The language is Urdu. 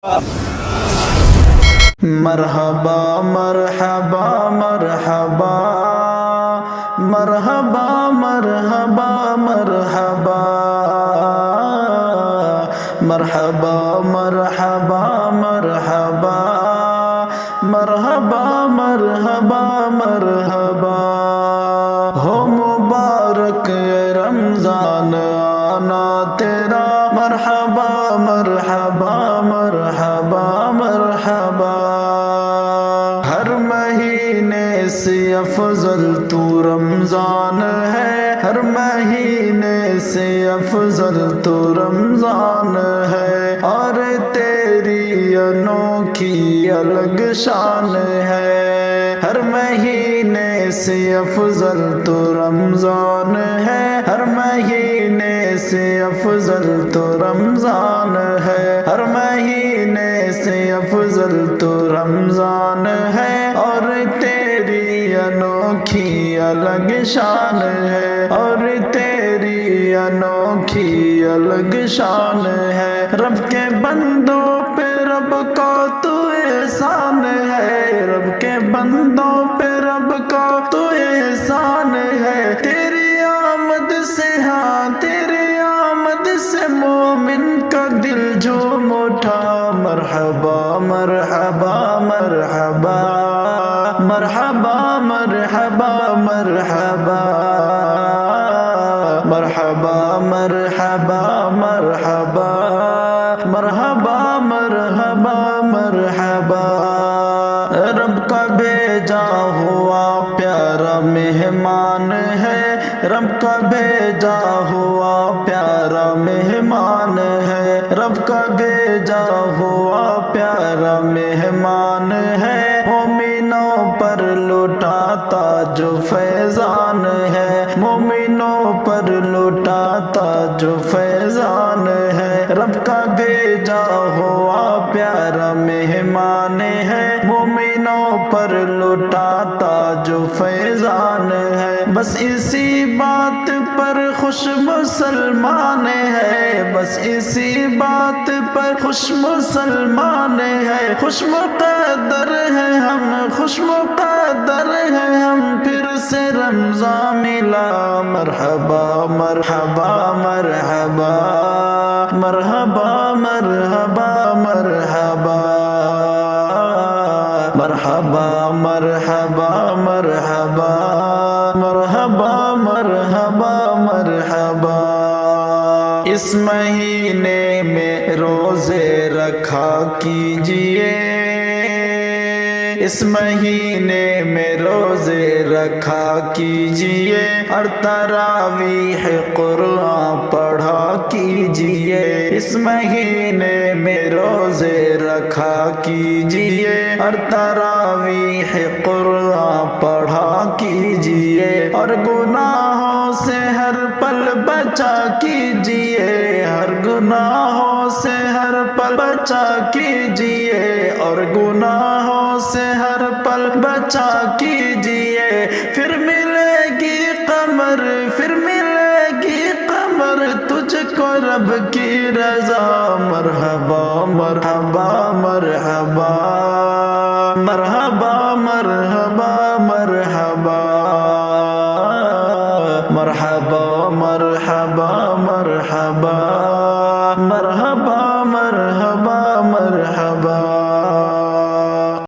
مرحبا مرحبا مرحبا مرحبا مرحبا مرحبا مرحبا مرحبا مرحبا مرحبا مرحبا مرحبا ہو مبارک یہ رمضان آنا تیرا مرحبا مرحبا مرحبا مرحبا ہر مہینے سے افضل تو رمضان ہے ہر مہینے سے افضل تو رمضان ہے اور تیری انوکھی الگ شان ہے ہر مہینے سے افضل تو رمضان ہے ہر مہینے سے افضل تو رمضان ہے ہر مہینے سے افضل تو رمضان ہے اور تیری انوکھی الگ شان ہے اور تیری انوکھی الگ شان ہے رب کے بندوں پہ رب کا تو احسان ہے رب کے بندوں پہ رب کا تو احسان ہے تیری آمد سے ہاں تیری آمد سے مومن کا دل جھوم اٹھا مرحبا مرحبا مرحبا مرحبا مرحبا مرحبا مرحبا مرحبا مرحبا مرحبا مرحبا مرحبا رب کا بھیجا ہوا پیارا مہمان ہے رب کا بھیجا ہوا پیارا مہمان ہے رب کا بھیجا ہوا پیارا مہمان ہے مومنوں پر لوٹاتا جو فیضان ہے مومنوں پر لوٹاتا جو فیضان ہے رب کا بھیجا ہوا پیارا مہمان ہے مومنوں پر لوٹاتا جو فیضان ہے بس اسی بات پر خوش مسلمان ہے بس اسی بات پر خوش مسلمان ہے خوش مقدر ہے ہم خوش مقدر ہے ہم پھر سے رمضان ملا مرحبا مرحبا مرحبا مرحبا مرحبا مرحبا مرحبا مرحبا مرحبا مرحبا مرحبا مرحبا اس مہینے میں روزے رکھا کیجئے اس مہینے میں روزے رکھا کیجئے اور تراویح قرآن پڑھا کیجئے اس مہینے میں روزے رکھا کیجئے اور تراویح قرآن پڑھا کیجئے اور گناہوں سے ہر پل بچا کیجئے ہر گناہوں سے ہر پل بچا کیجئے اور گناہوں سے ہر پل بچا کیجئے پھر ملے گی قمر پھر ملے گی قمر تجھ کو رب کی رضا مرحبا مرحبا مرحبا مرحبا مرحبا